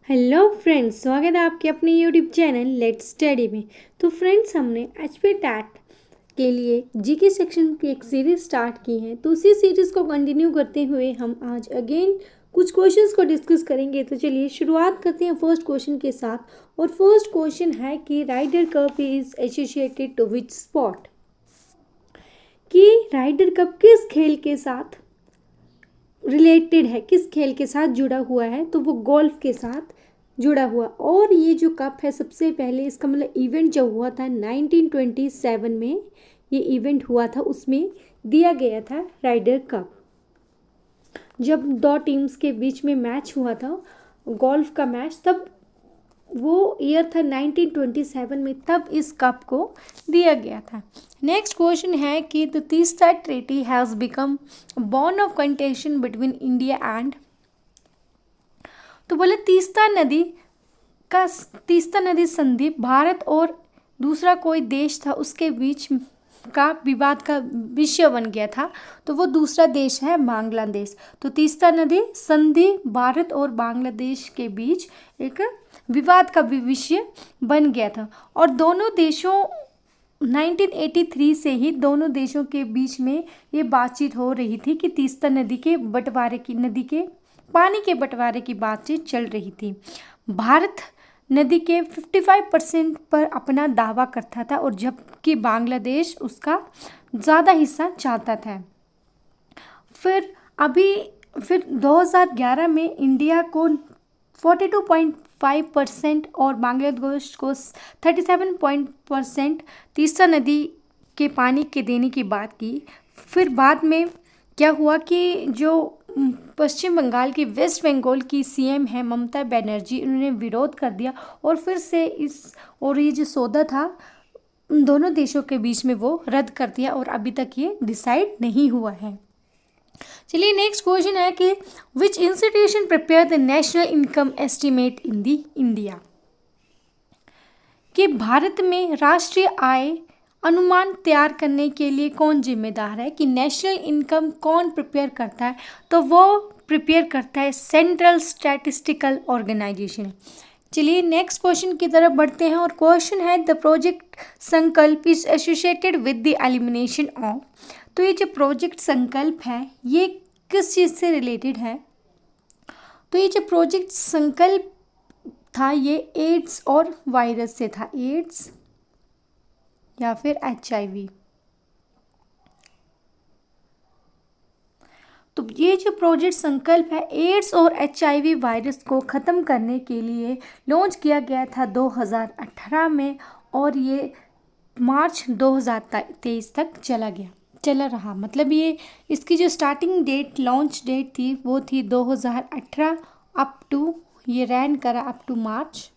Hello friends, स्वागत है आपके अपने यूट्यूब चैनल लेट्स स्टडी में। तो फ्रेंड्स, हमने एचपी टैट के लिए जीके सेक्शन की एक सीरीज स्टार्ट की है। तो उसी सीरीज़ को कंटिन्यू करते हुए हम आज अगेन कुछ क्वेश्चंस को डिस्कस करेंगे। तो चलिए शुरुआत करते हैं फर्स्ट क्वेश्चन के साथ। और फर्स्ट क्वेश्चन है कि Ryder cup is associated to which sport. कि राइडर कप किस खेल के साथ रिलेटेड है, किस खेल के साथ जुड़ा हुआ है। तो वो गोल्फ के साथ जुड़ा हुआ। और ये जो कप है, सबसे पहले इसका मतलब इवेंट जो हुआ था 1927 में ये इवेंट हुआ था, उसमें दिया गया था राइडर कप। जब दो टीम्स के बीच में मैच हुआ था, गोल्फ का मैच, तब वो ईयर था 1927 में, तब इस कप को दिया गया था। नेक्स्ट क्वेश्चन है कि the Teesta treaty has become born of contention between India and. तो बोले तीस्ता नदी संधि भारत और दूसरा कोई देश था उसके बीच का विवाद का विषय बन गया था। तो वो दूसरा देश है बांग्लादेश। तो तीस्ता नदी संधि भारत और बांग्लादेश के बीच एक विवाद का विषय बन गया था। और दोनों देशों 1983 से ही दोनों देशों के बीच में ये बातचीत हो रही थी कि तीस्ता नदी के पानी के बंटवारे की बातचीत चल रही थी। भारत नदी के 55% पर अपना दावा करता था, और जबकि बांग्लादेश उसका ज़्यादा हिस्सा चाहता था। फिर 2011 में इंडिया को 42.5% और बांग्लादेश को 37% तीस्ता नदी के पानी के देने की बात की। फिर बाद में क्या हुआ कि जो पश्चिम बंगाल की वेस्ट बंगाल की सीएम है ममता बनर्जी, उन्होंने विरोध कर दिया और फिर से ये जो सौदा था उन दोनों देशों के बीच में वो रद्द कर दिया, और अभी तक ये डिसाइड नहीं हुआ है। चलिए नेक्स्ट क्वेश्चन है कि विच institution prepare the national income estimate in the India. कि भारत में राष्ट्रीय आय अनुमान तैयार करने के लिए कौन जिम्मेदार है, कि नेशनल इनकम कौन प्रिपेयर करता है। तो वो प्रिपेयर करता है सेंट्रल स्टैटिस्टिकल ऑर्गेनाइजेशन। चलिए नेक्स्ट क्वेश्चन की तरफ बढ़ते हैं। और क्वेश्चन है द प्रोजेक्ट संकल्प is associated with the elimination of. तो ये जो प्रोजेक्ट संकल्प है ये किस चीज़ से रिलेटेड है। तो ये जो प्रोजेक्ट संकल्प था ये एड्स और वायरस से था, एड्स या फिर HIV। तो ये जो प्रोजेक्ट संकल्प है एड्स और HIV वायरस को ख़त्म करने के लिए लॉन्च किया गया था 2018 में, और ये मार्च 2023 तक चला रहा। मतलब ये इसकी जो स्टार्टिंग डेट, लॉन्च डेट थी वो थी 2018 अप टू, ये रैन करा अप टू मार्च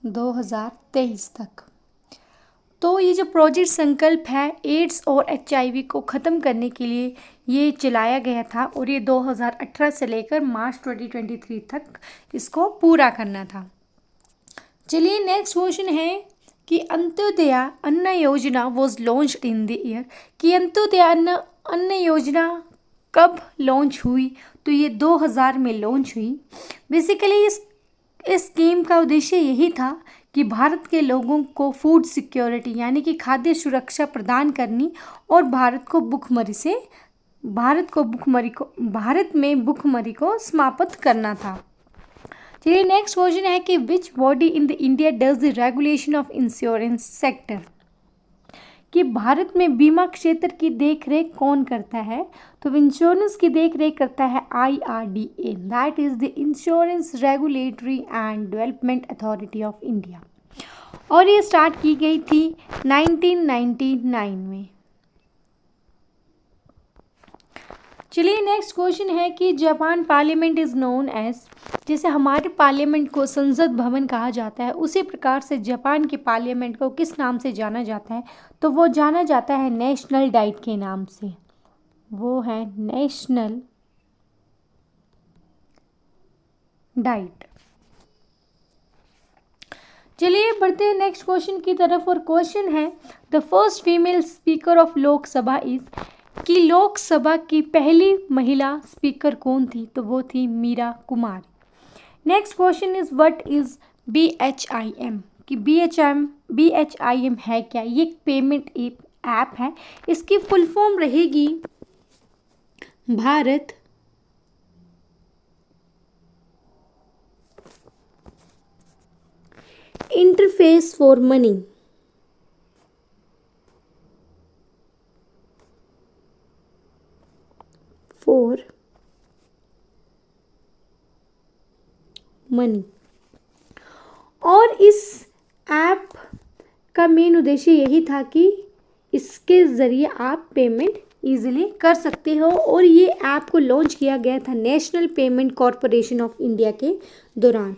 2023 तक। तो ये जो प्रोजेक्ट संकल्प है एड्स और HIV को ख़त्म करने के लिए ये चलाया गया था, और ये 2018 से लेकर मार्च 2023 तक इसको पूरा करना था। चलिए नेक्स्ट क्वेश्चन है कि अंत्योदय अन्न योजना was launched in the year. कि अंत्योदय अन्न योजना कब लॉन्च हुई। तो ये 2000 में लॉन्च हुई। बेसिकली इस स्कीम का उद्देश्य यही था कि भारत के लोगों को फूड सिक्योरिटी यानी कि खाद्य सुरक्षा प्रदान करनी, और भारत में भुखमरी को समाप्त करना था। चलिए नेक्स्ट क्वेश्चन है कि which body in the India does the regulation of insurance sector. कि भारत में बीमा क्षेत्र की देखरेख कौन करता है। तो इंश्योरेंस की देखरेख करता है IRDA, that is the insurance regulatory and development authority of India, और ये स्टार्ट की गई थी 1999 में। चलिए नेक्स्ट क्वेश्चन है कि Japan parliament is known as. जैसे हमारे पार्लियामेंट को संसद भवन कहा जाता है, उसी प्रकार से जापान के पार्लियामेंट को किस नाम से जाना जाता है। तो वो जाना जाता है नेशनल डाइट के नाम से, वो है नेशनल डाइट। चलिए बढ़ते हैं नेक्स्ट क्वेश्चन की तरफ। और क्वेश्चन है the first female speaker of Lok Sabha is. कि लोकसभा की पहली महिला स्पीकर कौन थी? तो वो थी Meera Kumar. Next question is what is BHIM? कि BHIM है क्या? ये एक पेमेंट ऐप है। इसकी फुल फॉर्म रहेगी भारत इंटरफेस फॉर मनी। और इस ऐप का मेन उद्देश्य यही था कि इसके ज़रिए आप पेमेंट इजीली कर सकते हो। और ये ऐप को लॉन्च किया गया था national payment corporation of India के दौरान।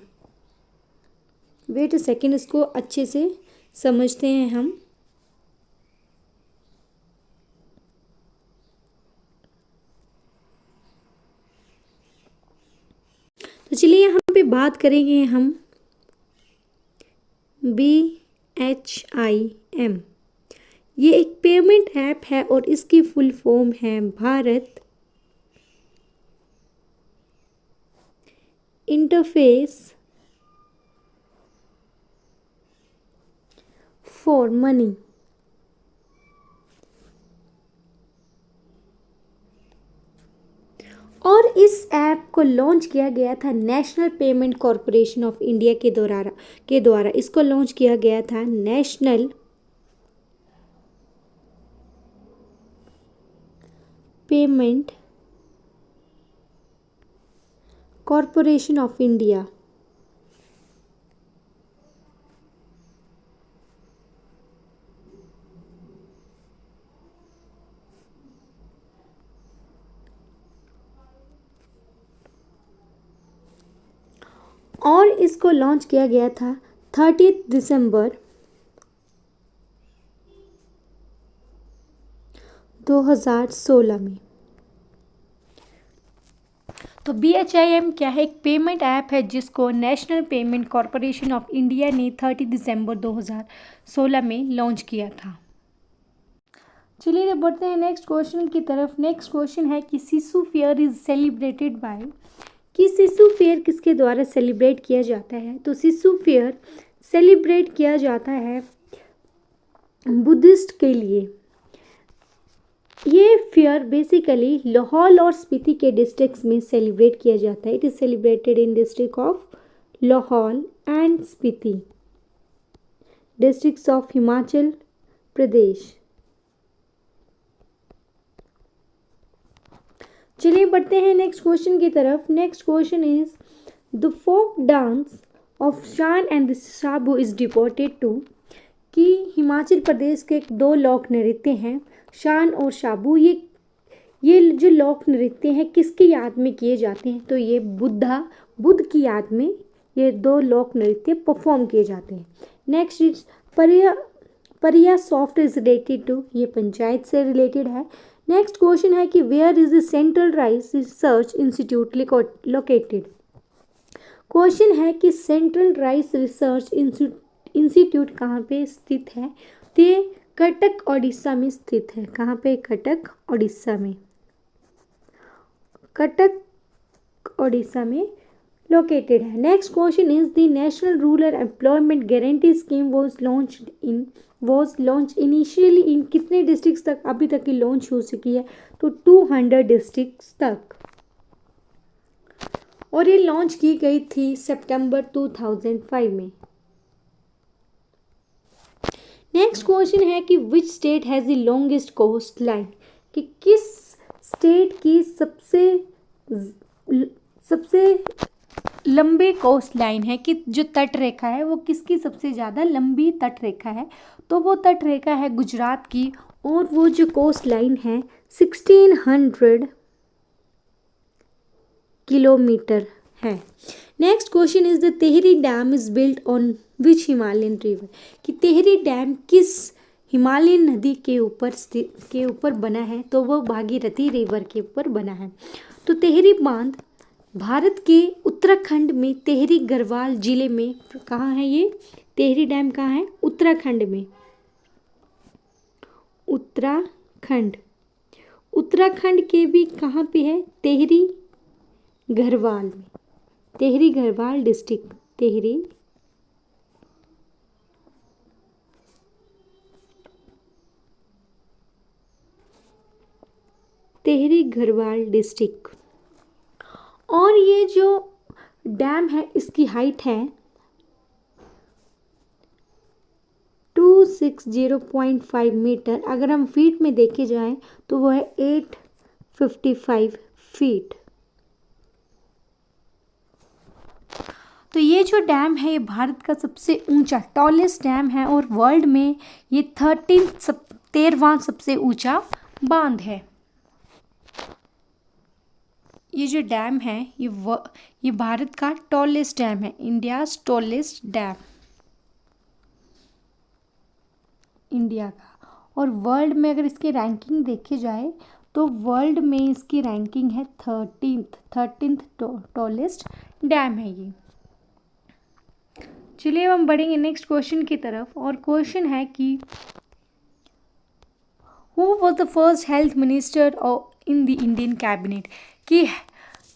वेट अ सेकेंड, इसको अच्छे से समझते हैं हम। तो चलिए यहाँ पे बात करेंगे हम BHIM। ये एक पेमेंट ऐप है और इसकी फुल फॉर्म है भारत इंटरफेस फॉर मनी। और इस ऐप को लॉन्च किया गया था national payment corporation of India के द्वारा इसको लॉन्च किया गया था national payment corporation of India. और इसको लॉन्च किया गया था 30 दिसंबर 2016 में। तो BHIM क्या है? एक पेमेंट ऐप है जिसको national payment corporation of India ने 30 दिसंबर 2016 में लॉन्च किया था। चलिए बढ़ते हैं नेक्स्ट क्वेश्चन की तरफ। नेक्स्ट क्वेश्चन है कि शिशु फेयर इज सेलिब्रेटेड बाय। कि शिशु फेयर किसके द्वारा सेलिब्रेट किया जाता है? तो शिशु फेयर सेलिब्रेट किया जाता है बुद्धिस्ट के लिए। ये फेयर बेसिकली लाहौल और स्पीति के डिस्ट्रिक्ट्स में सेलिब्रेट किया जाता है। It is celebrated in district of Lahaul and Spiti, districts of Himachal Pradesh. चलिए बढ़ते हैं नेक्स्ट क्वेश्चन की तरफ। Next question is the folk dance of Shan and Shabu is deported to. कि हिमाचल प्रदेश के दो लोक नृत्य हैं शान और शाबू। ये जो लोक नृत्य हैं किसकी याद में किए जाते हैं? तो ये बुद्ध की याद में ये दो लोक नृत्य परफॉर्म किए जाते हैं। नेक्स्ट इज परिया सॉफ्ट इज रिलेटेड टू। ये पंचायत से रिलेटेड है। नेक्स्ट क्वेश्चन है कि where is the central rice research institute located. Question है कि सेंट्रल राइस रिसर्च इंस्टीट्यूट कहाँ पे स्थित है? तो ये कटक ओडिशा में स्थित है। कहाँ पे? कटक ओडिशा में। कटक ओडिशा में लोकेटेड है। Next question is the national rural employment guarantee scheme was launch initially in कितने डिस्ट्रिक्ट्स तक अभी तक की लॉन्च हो चुकी है? तो 200 डिस्ट्रिक्ट्स तक। और ये लॉन्च की गई थी सितंबर 2005 में। नेक्स्ट क्वेश्चन है कि which state has the longest coast line. कि किस स्टेट की सबसे लंबी कोस्ट लाइन है? कि जो तट रेखा है वो किसकी सबसे ज़्यादा लंबी तट रेखा है? तो वो तट रेखा है गुजरात की। और वो जो कोस्ट लाइन है 1600 किलोमीटर है। Next question is the Tehri dam is built on which Himalayan river. कि तेहरी डैम किस हिमालयन नदी के ऊपर बना है? तो वो भागीरथी रिवर के ऊपर बना है। तो तेहरी बांध भारत के उत्तराखंड में तेहरी गढ़वाल जिले में कहाँ है? ये तेहरी डैम कहाँ है? उत्तराखंड में। उत्तराखंड उत्तराखंड के भी कहाँ पे है? टिहरी गढ़वाल में, टिहरी गढ़वाल डिस्ट्रिक्ट, टिहरी गढ़वाल डिस्ट्रिक्ट। और ये जो डैम है इसकी हाइट है 260.5 मीटर। अगर हम फीट में देखे जाएं तो वो है 855 फीट। तो ये जो डैम है ये भारत का सबसे ऊंचा टॉलेस्ट डैम है और वर्ल्ड में ये 13वां सबसे ऊंचा बांध है। ये जो डैम है ये भारत का टॉलेस्ट डैम है, इंडियाज टॉलेस्ट डैम, इंडिया का। और वर्ल्ड में अगर इसकी रैंकिंग देखी जाए तो वर्ल्ड में इसकी रैंकिंग है 13th टॉलेस्ट डैम है ये। चलिए अब हम बढ़ेंगे नेक्स्ट क्वेश्चन की तरफ। और क्वेश्चन है कि who was the first health minister in the Indian cabinet? कि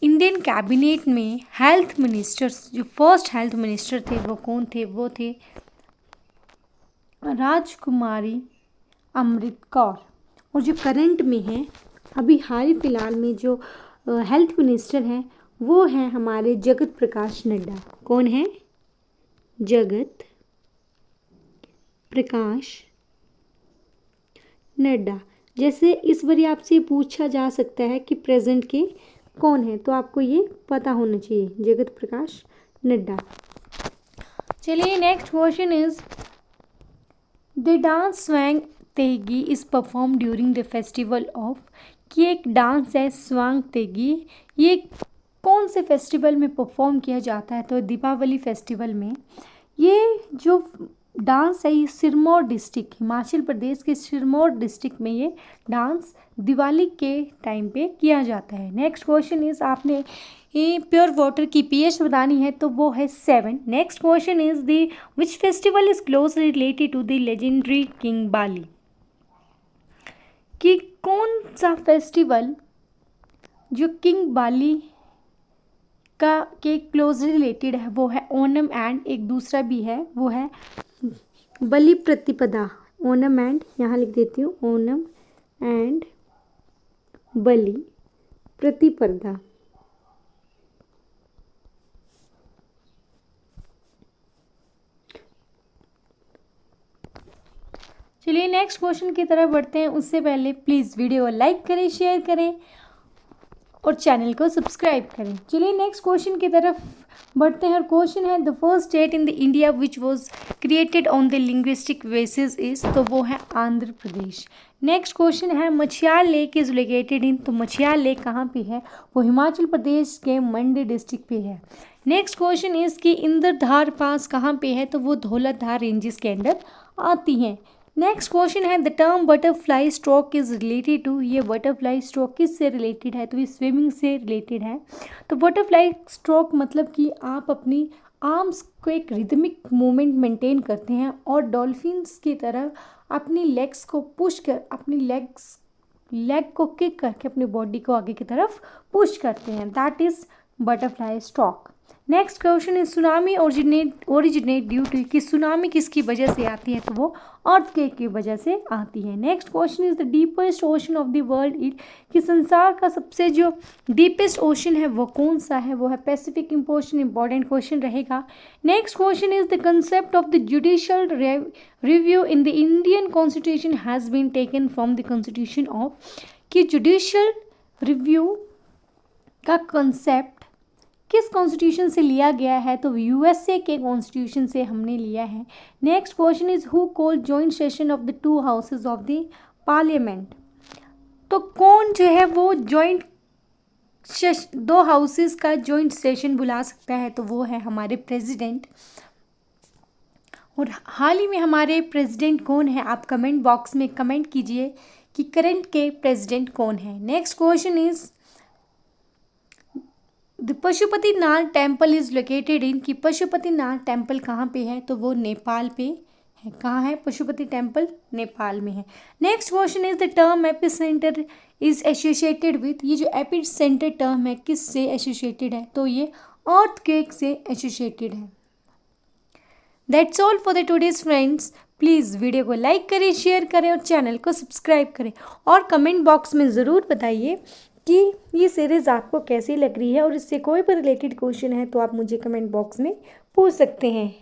इंडियन कैबिनेट में हेल्थ मिनिस्टर्स, जो फर्स्ट हेल्थ मिनिस्टर थे वो कौन थे? वो थे राजकुमारी अमृत कौर। और जो करंट में है, अभी हाल ही फिलहाल में जो हेल्थ मिनिस्टर हैं वो हैं हमारे जगत प्रकाश नड्डा। कौन है? जगत प्रकाश नड्डा। जैसे इस बार आपसे पूछा जा सकता है कि प्रेजेंट के कौन है, तो आपको ये पता होना चाहिए, जगत प्रकाश नड्डा। चलिए next question is the dance Swang Tegi is perform during the festival of. कि एक डांस है स्वांग तेगी, ये कौन से फेस्टिवल में परफॉर्म किया जाता है? तो दीपावली फेस्टिवल में। ये जो डांस है ये सिरमौर डिस्ट्रिक्ट, हिमाचल प्रदेश के सिरमौर डिस्ट्रिक्ट में ये डांस दिवाली के टाइम पे किया जाता है। नेक्स्ट क्वेश्चन इज आपने ये प्योर वाटर की पीएच बतानी है तो वो है 7। Next question is the which festival is closely related to the legendary king Bali? कि कौन सा फेस्टिवल जो किंग बाली का के क्लोजली रिलेटेड है वो है ओणम एंड एक दूसरा भी है वो है बलि प्रतिपदा। ओणम एंड, यहाँ लिख देती हूँ, ओणम एंड बलि प्रतिपदा। चलिए नेक्स्ट क्वेश्चन की तरफ बढ़ते हैं। उससे पहले प्लीज़ वीडियो को लाइक करें, शेयर करें और चैनल को सब्सक्राइब करें। चलिए नेक्स्ट क्वेश्चन की तरफ बढ़ते हैं। और क्वेश्चन है the first state in the India which was created on the linguistic basis is, तो वो है आंध्र प्रदेश। नेक्स्ट क्वेश्चन है मछियार लेक इज लोकेटेड इन, तो मछियार लेक कहाँ पे है? वो हिमाचल प्रदेश के मंडी डिस्ट्रिक्ट पे है। नेक्स्ट क्वेश्चन इज कि इंद्रधार पास कहाँ पे है? तो वो धौलतधार रेंजेस के अंडर आती हैं। नेक्स्ट क्वेश्चन है the term butterfly stroke is related to, ये बटरफ्लाई स्ट्रोक किस से रिलेटेड है? तो ये स्विमिंग से रिलेटेड है। तो बटरफ्लाई स्ट्रोक मतलब कि आप अपनी आर्म्स को एक रिदमिक मूवमेंट मेंटेन करते हैं और डॉल्फिन्स की तरह अपनी लेग्स को पुश कर, अपनी लेग को किक करके अपनी बॉडी को आगे की तरफ पुश करते हैं, that is butterfly stroke. Next question is tsunami originate due to, कि सुनामी किसकी वजह से आती है? तो वो अर्थक्वेक की वजह से आती है। Next question is the deepest ocean of the world is, कि संसार का सबसे जो डीपेस्ट ओशन है वो कौन सा है? वो है पैसिफिक ओशन। इंपॉर्टेंट क्वेश्चन रहेगा। Next question is the concept of the judicial review in the Indian constitution has been taken from the constitution of, कि जुडिशियल रिव्यू का कंसेप्ट किस कॉन्स्टिट्यूशन से लिया गया है? तो यूएसए के कॉन्स्टिट्यूशन से हमने लिया है। Next question is who called joint session of the two houses of the parliament, तो कौन जो है वो जॉइंट दो हाउसेज का जॉइंट सेशन बुला सकता है? तो वो है हमारे प्रेसिडेंट। और हाल ही में हमारे प्रेसिडेंट कौन है? आप कमेंट बॉक्स में कमेंट कीजिए कि करंट के प्रेसिडेंट कौन है। Next question is the Pashupatinath temple is located in, कि पशुपतिनाथ टेम्पल कहाँ पे है? तो वो नेपाल पे है। कहाँ है पशुपति टेम्पल? नेपाल में है। Next question is the term AP centre is associated with, ये जो एपी सेंटर टर्म है किससे एसोसिएटेड है? तो ये अर्थक्वेक से एसोसिएटेड है। That's all for the today's friends. Please video को लाइक करें, शेयर करें और चैनल को सब्सक्राइब करें और कमेंट बॉक्स में ज़रूर बताइए कि ये सीरीज़ आपको कैसी लग रही है और इससे कोई भी रिलेटेड क्वेश्चन है तो आप मुझे कमेंट बॉक्स में पूछ सकते हैं।